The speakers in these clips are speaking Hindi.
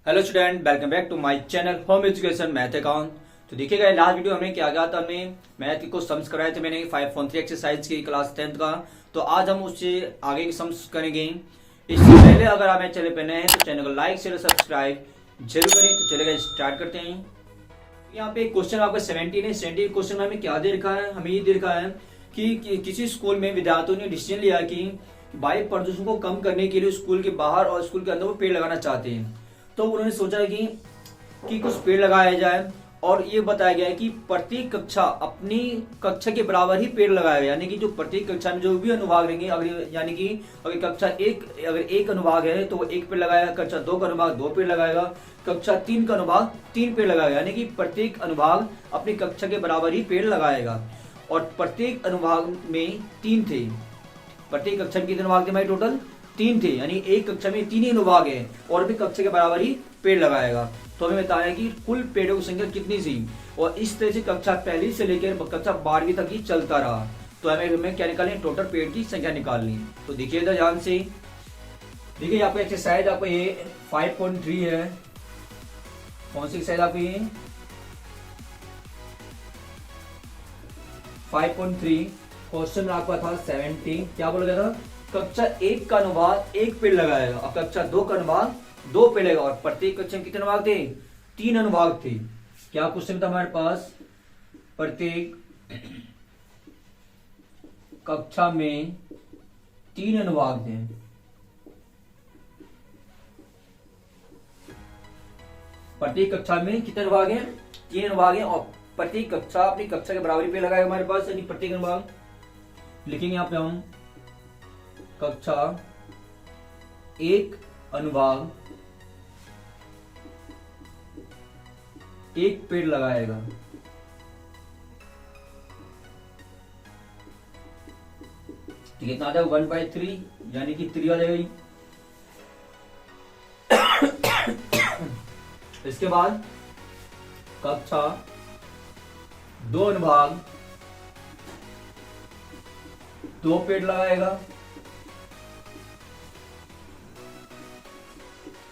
Hello student, welcome back to my channel home education math account. तो देखिएगा लास्ट वीडियो हमने क्या किया था, हमने मैथ के कुछ सम्स कराए थे मैंने 5.3 एक्सरसाइज की क्लास 10th का। तो आज हम उससे आगे के सम्स करेंगे। इससे पहले अगर आप मेरे चैनल पर नए हैं तो चैनल को लाइक शेयर सब्सक्राइब जरूर करें। तो चलेगा स्टार्ट करते हैं। यहाँ पे क्वेश्चन आपका 17 है। 17 क्वेश्चन में हमें क्या दे रखा है, हमें ये दे रखा है कि किसी स्कूल में विद्यार्थियों ने डिसीजन लिया कि वायु प्रदूषण को कम करने के लिए स्कूल के बाहर और स्कूल के अंदर वो पेड़ लगाना चाहते हैं। तो उन्होंने सोचा कि कुछ पेड़ लगाया जाए और ये बताया गया है कि प्रत्येक कक्षा अपनी कक्षा के बराबर ही पेड़ लगाया गया, यानी कि जो प्रत्येक कक्षा में जो भी अनुभाग रहेंगे, अगर यानी कि अगर एक अनुभाग है तो वो एक पेड़ लगाएगा, कक्षा 2 का अनुभाग 2 पेड़ लगाएगा, कक्षा 3 का अनुभाग 3 पेड़ लगाएगा, यानी कि प्रत्येक अनुभाग अपनी कक्षा के बराबर ही पेड़ लगाएगा। और प्रत्येक अनुभाग में 3 थे। प्रत्येक कक्षा में कितने अनुभाग थे हमारे? टोटल 3 थे, यानी एक कक्षा में 3 ही अनुभाग है और भी कक्षा के बराबर ही पेड़ लगाएगा। तो हमें बताया कि कुल पेड़ों की संख्या कितनी थी और इस तरह से कक्षा 1 से लेकर कक्षा 12वीं तक ही चलता रहा। तो हमें क्या निकालनी, टोटल पेड़ की संख्या निकालनी। तो देखिए इधर ध्यान से, देखिए यहाँ पे एक्सरसाइज आपको ये 5.3 है। कौन सी एक्सरसाइज आपकी ये 5.3? क्वेश्चन आपका था 17। क्या बोला गया था? कक्षा 1 का अनुभाग 1 पेड़ लगाएगा और कक्षा 2 का अनुभाग 2 पेड़ लगाएगा। और प्रत्येक कक्षा में कितने अनुभाग थे? 3 अनुभाग थे। क्या क्वेश्चन था हमारे पास? प्रत्येक कक्षा में 3 अनुभाग थे। प्रत्येक कक्षा में कितने अनुभाग हैं? 3 अनुभाग हैं और प्रत्येक कक्षा अपनी कक्षा के बराबरी पे लगाएगा हमारे पास, यानी प्रत्येक अनुभाग लिखेंगे यहाँ पे हम कक्षा 1 अनुभाग 1 पेड़ लगाएगा। कितना आ जाएगा? 1/3, यानी कि 3 आ जाएगी। इसके बाद कक्षा 2 अनुभाग 2 पेड़ लगाएगा।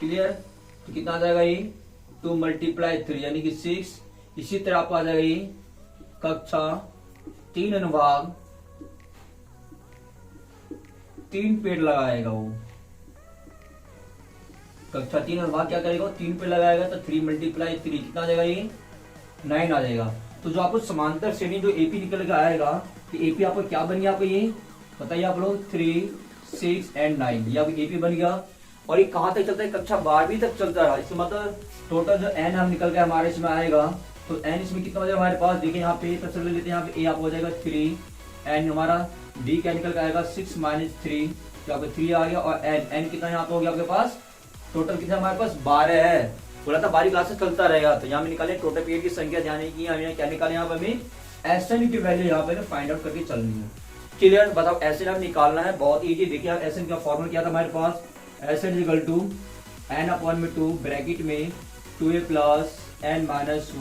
क्लियर? तो कितना आ जाएगा ये? 2 × 3 यानी कि 6। इसी तरह आपको आ जाएगा ये कक्षा 3 अनुभाग 3 पेड़ लगाएगा। वो कक्षा 3 अनुभाग क्या करेगा? 3 पेड़ लगाएगा। तो 3 × 3 कितना आ जाएगा ये? 9 आ जाएगा। तो जो आपको समांतर श्रेणी जो एपी निकल के आएगा, एपी आपको क्या बन गया? आपको ये बताइए आप लोग, 3, 6 और 9, ये आपको एपी बन गया। और ये कहां तक चलता है? कक्षा 12वीं तक चलता रहा। इसका मतलब टोटल जो एन हम निकल के हमारे इसमें आएगा, तो एन इसमें कितना हो जाएगा हमारे पास? देखिए यहाँ पे सबसे लेते हैं, यहाँ पे ए आप हो जाएगा 3, एन हमारा डी क्या निकल के आएगा? 6 - 3, तो आपको 3 आ गया। और एन कितना यहाँ पे हो गया आपके पास? टोटल कितना हमारे पास? 12 है। बोला था 12 क्लास से चलता रहेगा। तो यहाँ में निकाले टोटल पेड़ की संख्या, ध्यान की हमें क्या निकाले यहाँ पे? हमें एसएन की वैल्यू यहाँ पे फाइंड आउट करके चलनी है। क्लियर? बताओ एसएन हम निकालना है, बहुत इजी। देखिए एसएन का फॉर्मूला क्या था हमारे पास? SN equal to n/2 bracket में 2a + n -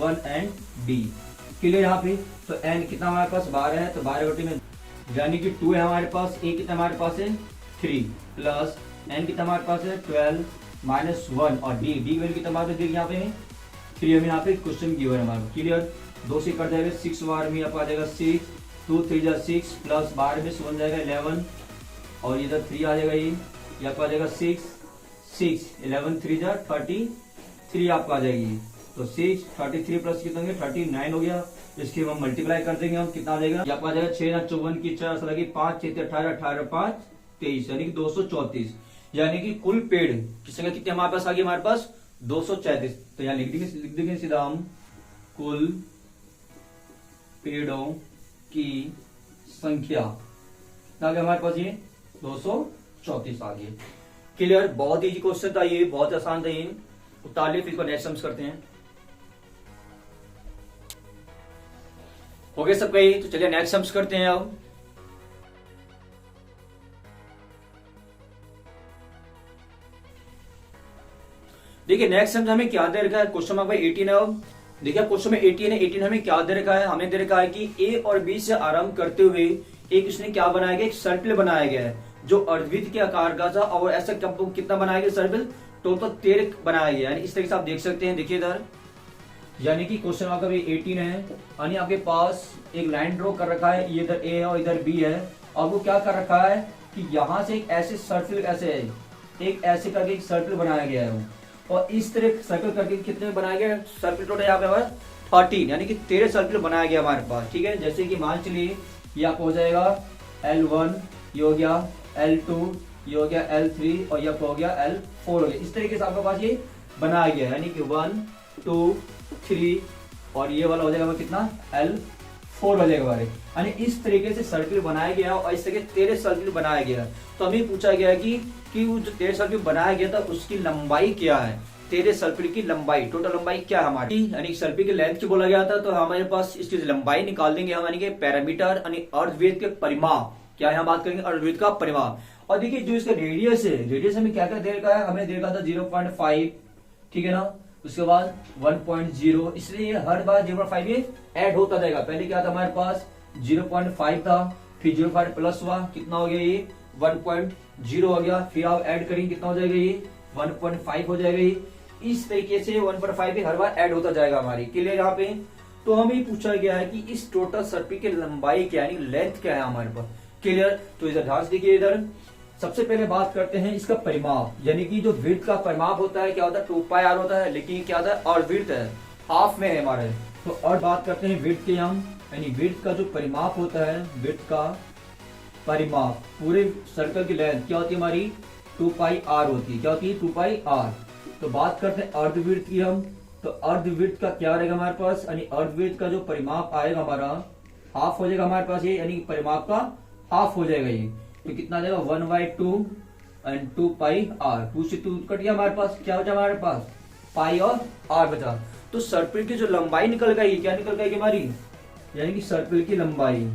1 and d। Clear? यहाँ पे तो n कितना हमारे पास? 12 है, तो 12 में यानी कि 2 है हमारे पास, a कितना हमारे पास है? 3 प्लस n कितना हमारे पास है? 12 - 1 और d वैल्यू कितना हमारे पास? यहाँ पे 3 हमें यहाँ पे क्वेश्चन की है हमारा। क्लियर? 2 से कट जाएगा, 6 बार में यहाँ पर आ जाएगा 6, 2 3 जा 6 प्लस 12 में 1 जाएगा 11 और इधर 3 आ जाएगा। ये आपको आ जाएगा 6, 11 3 जा 33 आपको आ जाएगी। तो 6 33 प्लस कितना हो गया? 39 हो गया। इसके हम मल्टीप्लाई कर देंगे, हम कितना आ जाएगा? आपको आ जाएगा 6 × 54 की 4 लगी 5 6 18 18 5 23, यानी कि 234। यानी कि कुल पेड़ की संख्या कितनी हमारे पास आ गई? हमारे पास 234। तो यहाँ लिख देंगे सीधा हम, कुल पेड़ों की संख्या कितना आ गया हमारे पास? ये 234 आ गई। क्लियर? बहुत इजी क्वेश्चन था ये, बहुत आसान था ये। उतार लिए, फिर इसको नेक्स्ट सम्स करते हैं। हो गया सब कहीं? तो चलिए नेक्स्ट सम्स करते हैं अब। देखिए नेक्स्ट सम्स हमें क्या दे रखा है? क्वेश्चन नंबर 18 है। अब देखिए क्वेश्चन में 18 है। 18 हमें क्या दे रखा है? हमें दे रखा है कि ए और बी से आरंभ करते हुए एक इसने क्या बनाया गया? एक सर्कल बनाया गया है जो अर्धवृत्त के आकार का था और ऐसा कितना बनाया गया सर्कल? टोटल 13 बनाया गया, यानी इस तरीके से आप देख सकते हैं। देखिए इधर, यानी कि क्वेश्चन आपका भी 18 है, यानी आपके पास एक लाइन ड्रॉ कर रखा है, ये इधर ए है और इधर बी है, और वो क्या कर रखा है कि यहाँ से एक ऐसे सर्कल, ऐसे एक ऐसे करके एक सर्कल बनाया गया है, और इस तरह सर्कल करके कितने बनाया गया सर्कल, टोटल यहाँ पे हमारे 13, यानी कि 13 सर्कल बनाया गया हमारे पास। ठीक है, जैसे कि मान चलिए ये आपको हो जाएगा L1, ये हो गया L2, ये हो गया L3 और ये आपको हो गया L4 हो गया। इस तरीके से आपके पास ये बनाया गया है, यानी कि 1 2 3 और ये वाला हो जाएगा कितना L4 हो जाएगा हमारे, यानी इस तरीके से सर्कल बनाया गया और इस तरीके 13 सर्कल बनाया गया। तो हमें पूछा गया कि वो जो 13 सर्कल बनाया गया था उसकी लंबाई क्या है, 13 सर्कल की लंबाई, टोटल लंबाई क्या है हमारी, यानी सर्कल की लेंथ की बोला गया था। तो हमारे पास इसकी लंबाई निकाल देंगे हम, यानी कि पैरामीटर यानी अर्धवृत्त के परिमाप, क्या है हम बात करेंगे अर्धवृत्त का परिमाप। और देखिए जो इसका रेडियस है, रेडियस हमें क्या क्या दे रखा है, हमें दे रखा था 0.5, ठीक है ना, उसके बाद 1.0, इसलिए हर बार 0.5 ये ऐड होता जाएगा। पहले क्या था हमारे पास 0.5 था, फिर 0.5 प्लस हुआ, कितना हो गया ये 1.0 हो गया, फिर आप ऐड करेंगे कितना हो जाएगा ये 1.5 हो जाएगा ये। इस तरीके से 1.5 भी हर बार ऐड होता जाएगा हमारी, क्लियर यहाँ पे। तो हमें पूछा गया है कि इस टोटल सर्कल की लंबाई क्या है, लेंथ क्या है हमारे पास, क्लियर। तो इधर ध्यान से देखिए, इधर सबसे पहले बात करते हैं इसका परिमाप, यानी कि जो विड्थ का परिमाप होता है क्या होता है 2πr होता है, लेकिन क्या होता है और विड्थ है हाफ में है हमारे। तो और बात करते हैं विड्थ के हम, यानी विड्थ का जो परिमाप होता है, विड्थ का परिमाप पूरे सर्कल की लेंथ क्या होती है हमारी 2πr होती है, क्या होती है 2πr। तो बात करते हैं अर्धवृत्त की हम, तो अर्धवृत्त का क्या रहेगा हमारे पास, यानी अर्धवृत्त का जो परिमाप आएगा हमारा हाफ हो जाएगा हमारे पास ये, यानी परिमाप का हाफ हो जाएगा ये। तो कितना आ जाएगा 1/2 एंड 2πr, 2 से 2 कट गया हमारे पास, क्या बचा हमारे पास पाई और r बचा। तो सर्कल की जो लंबाई निकल गई, क्या निकल गई हमारी, यानी कि सर्कल की लंबाई,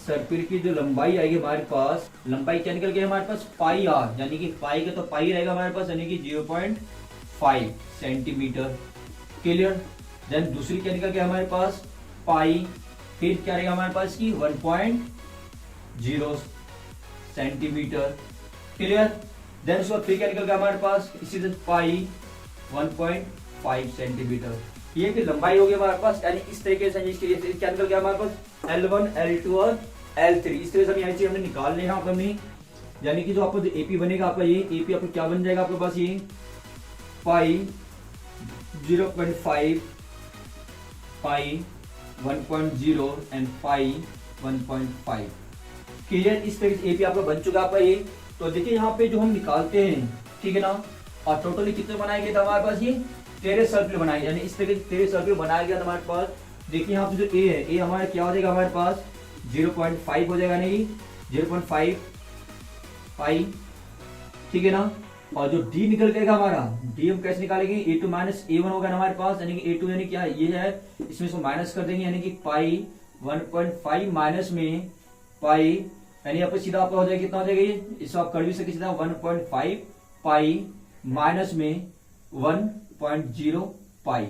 सर्कल की जो लंबाई आएगी हमारे पास, लंबाई क्या निकल गई हमारे पास पाई r, यानी कि पाई का तो पाई रहेगा हमारे पास, यानी कि 0.5 सेंटीमीटर, क्लियर। देन दूसरी क्या निकल गया हमारे पास पाई, फिर क्या रहेगा हमारे पास की 1.0 सेंटीमीटर, क्लियर। देन उसके बाद फिर क्या निकल गया हमारे पास इसी से पाई 1.5 सेंटीमीटर, ये की लंबाई होगी हमारे पास। यानी इस तरीके से क्या निकल गया हमारे पास L1 L2 और L3, इस तरह से यहाँ से हमने निकाल लेना हमने, यानी कि जो आपको जो एपी बनेगा आपका ये एपी आपको क्या बन जाएगा आपके पास ये पाई 0.5 पाई 1.0 एंड पाई 1.5, क्लियर। इस तरीके से एपी आपका बन चुका आपका ये। तो देखिए यहाँ पे जो हम निकालते हैं, ठीक है ना, और टोटली कितने बनाए गए थे हमारे पास ये 13 सर्कल बनाए, यानी इस तरीके से 13 सर्कल बनाया गया था हमारे पास। देखिए यहाँ पे जो ए है, ए हमारे क्या हो जाएगा हमारे पास 0.5 हो जाएगा, नहीं 0.5 पाई, ठीक है ना। और जो डी निकल जाएगा हमारा, डी हम कैसे निकालेंगे, a2 माइनस a1 होगा हमारे पास, यानी कि a2 यानी क्या ये है, इसमें इसको माइनस कर देंगे, यानी कि पाई 1.5 माइनस में पाई, यानी आपको सीधा आपका हो जाएगा कितना हो जाएगा ये, इसको आप कर भी सकते सीधा 1.5 पाई माइनस में 1.0 पाई।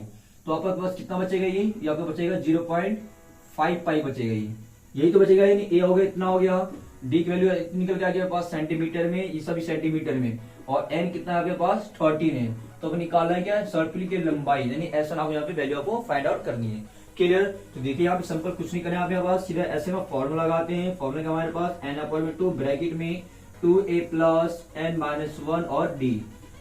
तो आपके पास कितना बचेगा ये आपका बचेगा 0.5 पाई बचेगा ये, यही तो बचेगा, यानी ए हो गया इतना हो गया, डी की वैल्यू निकल के आ गया पास सेंटीमीटर में, ये सभी सेंटीमीटर में, और एन कितना है आपके पास 13 है। तो अब निकालना है क्या सर्कल की लंबाई, यानी ऐसा आपको यहाँ पे वैल्यू आपको फाइंड आउट करनी है, क्लियर। तो देखिए यहाँ पे सिंपल कुछ नहीं करना है आपके पास, सीधा ऐसे में फॉर्मूला लगाते हैं, फॉर्मूला का हमारे पास n/2 ब्रैकेट में 2a प्लस n-1 और d,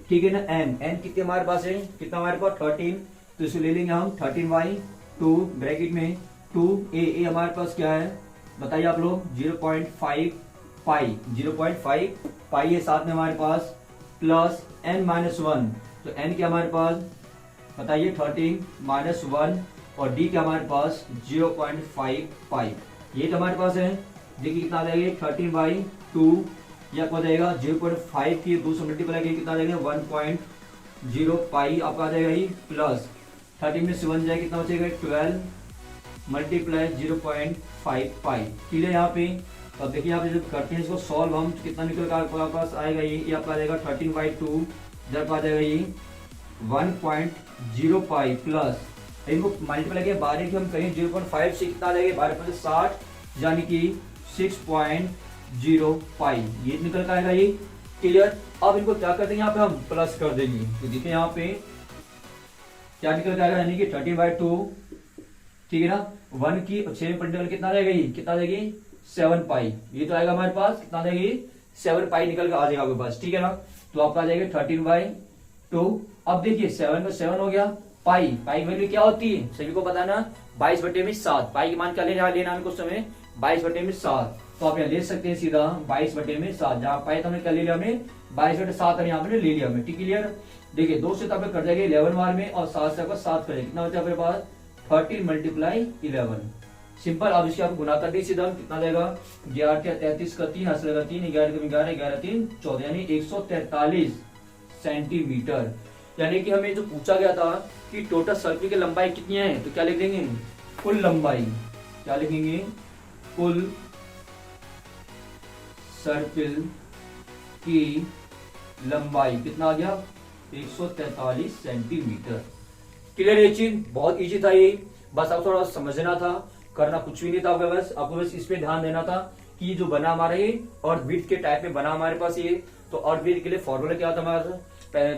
ठीक है ना। n कितने हमारे पास है, कितना हमारे पास 13, तो इसको ले लेंगे हम 13/2 ब्रैकेट में 2a हमारे पास क्या है बताइए आप लोग 0.5 पाई, 0.5 पाई है, साथ में हमारे पास प्लस n-1, तो n क्या हमारे पास बताइए 13-1 और d क्या हमारे पास 0.5 पाई, ये तो हमारे पास है। देखिए कितना आ जाएगा 13/2, या आपको आ जाएगा 0.5 की 2 से मल्टीप्लाई करके कितना आ जाएगा 1.0 पाई आपका आ जाएगा ये, प्लस 13 में से 1 जाएगा कितना बचेगा 12 मल्टीप्लाई 0.5 पाई, क्लियर यहाँ पे। अब देखिए यहाँ पे जब करते हैं इसको सॉल्व हम, कितना निकल कर आपके पास आएगा ये आपका आ जाएगा 13/2, जब आ जाएगा ये 1.0 पाई प्लस इनको मल्टीप्लाई किया 12 की हम करें 0.5 से कितना आ जाएगा 12 60, यानी कि 6.0 पाई, ये निकल कर आएगा ये क्लियर। अब इनको क्या कर देंगे, यहाँ पे हम प्लस कर देंगे। तो देखिए यहाँ पे क्या निकल जाएगा, यानी कि 13/2, ठीक है ना। 1 की 6 में पॉइंट कितना रहेगा, ये कितना देगी 7 पाई। ये तो आएगा हमारे पास कितना देगी 7 पाई निकल के आ जाएगा आपके पास, ठीक है ना। तो आपका आ जाएगा 13/2। अब देखिए 7 में 7 हो गया, पाई पाई वैल्यू क्या होती है सभी को पता ना, 22/7। पाई की मान क्या लेना है कुछ समय 22/7। तो आप यहाँ ले सकते हैं सीधा 22/7। जहां पाई तो हमने क्या ले लिया, हमने 22/7 यहाँ पे ले लिया हमने, ठीक क्लियर। देखिए 2 से आप कर जाएंगे 11 बार में, और 7 से आपका 7 करेंगे, कितना बचा अपने पास 13 × 11। सिंपल। अब इसके आप गुना कर दी सीधा, कितना देगा 11 के 33 का 3, हंस लगा 3, 11 के 11, 11 3 14, यानी 143 सेंटीमीटर। यानी कि हमें जो पूछा गया था कि टोटल सर्कल की लंबाई कितनी है, तो क्या लिख देंगे कुल लंबाई, क्या लिखेंगे कुल सर्कल की लंबाई कितना आ गया 143 सेंटीमीटर। क्लियर। ये चीज बहुत इजी था, ये बस आपको थोड़ा समझना था, करना कुछ भी नहीं था आपको, बस आपको बस इस पे ध्यान देना था कि जो बना हमारा ये और विड्थ के टाइप में बना हमारे पास ये। तो और विड्थ के लिए फॉर्मूला क्या होता है हमारा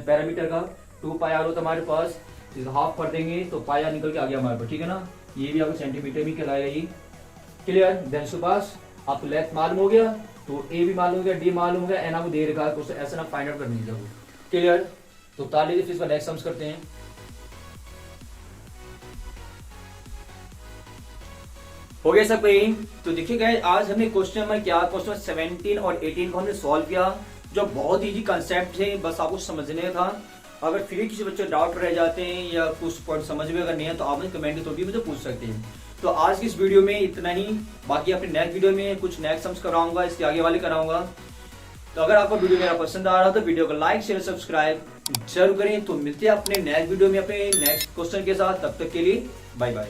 पैरामीटर का 2 पाई आर होता हमारे पास, हाफ कर देंगे तो पाई आर निकल के आ गया हमारे पास, ठीक है ना। ये भी आपको सेंटीमीटर में कहलाएगा ये। क्लियर। देन सुपास आपको लेंथ मालूम हो गया, तो ए भी मालूम हो गया, डी मालूम हो गया, एन आपको दे रखा है, तो ऐसा ना फाइंड आउट कर दीजिए। क्लियर। तो ताली फिर इसका नेक्स्ट सम्स करते हैं। हो गया सब कहीं। तो देखिए गाइस आज हमने क्वेश्चन नंबर क्या, क्वेश्चन 17 और 18 को हमने सॉल्व किया, जो बहुत इजी कंसेप्ट है, बस आपको समझने था। अगर फिर किसी बच्चे डाउट रह जाते हैं या कुछ पॉइंट समझ में अगर नहीं है तो आप कमेंट के थ्रू भी मुझे पूछ सकते हैं। तो आज की इस वीडियो में इतना ही, बाकी अपने नेक्स्ट वीडियो में कुछ नेक्स्ट सम्स कराऊंगा, इसके आगे वाले कराऊंगा। तो अगर आपको वीडियो मेरा पसंद आ रहा तो वीडियो को लाइक शेयर सब्सक्राइब जरूर करें। तो मिलते हैं अपने नेक्स्ट वीडियो में अपने नेक्स्ट क्वेश्चन के साथ, तब तक के लिए बाय बाय।